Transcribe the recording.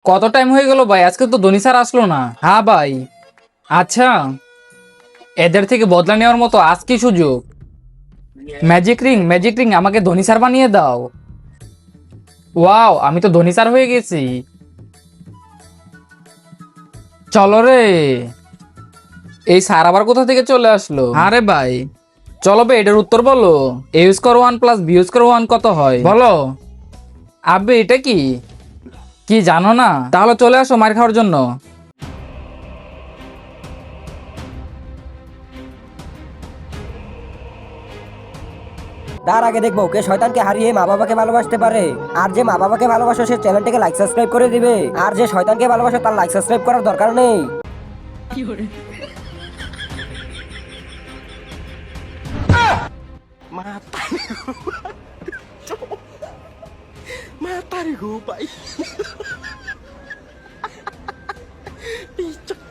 কত টাইম হয়ে গেল ভাই, আজকে তো ধোনি স্যার আসলো না। হ্যাঁ ভাই। আচ্ছা, এদের থেকে বদলা নেওয়ার মতো আজকে সুযোগ। ম্যাজিক রিং, ম্যাজিক রিং, আমাকে ধোনি স্যার বানিয়ে দাও। ওয়াও, আমি তো ধোনি স্যার হয়ে গেছি। চলো রে। এই স্যার আবার কোথা থেকে চলে আসলো? আরে ভাই, চলো বে, এটার উত্তর বলো। A square one plus B square one কত হয় বলো। আবে এটা কি, কি জানো না? তাহলে চলে আসো মার খাওয়ার জন্য। তার আগে দেখবো কে শয়তানকে হারিয়ে মা বাবাকে ভালোবাসতে পারে। আর যে মা বাবাকে ভালোবাসো সে চ্যানেলটাকে লাইক সাবস্ক্রাইব করে দিবে। আর যে শয়তানকে ভালোবাসো তার লাইক সাবস্ক্রাইব করার দরকার নেই। Mata nih gue, Pak. Picek.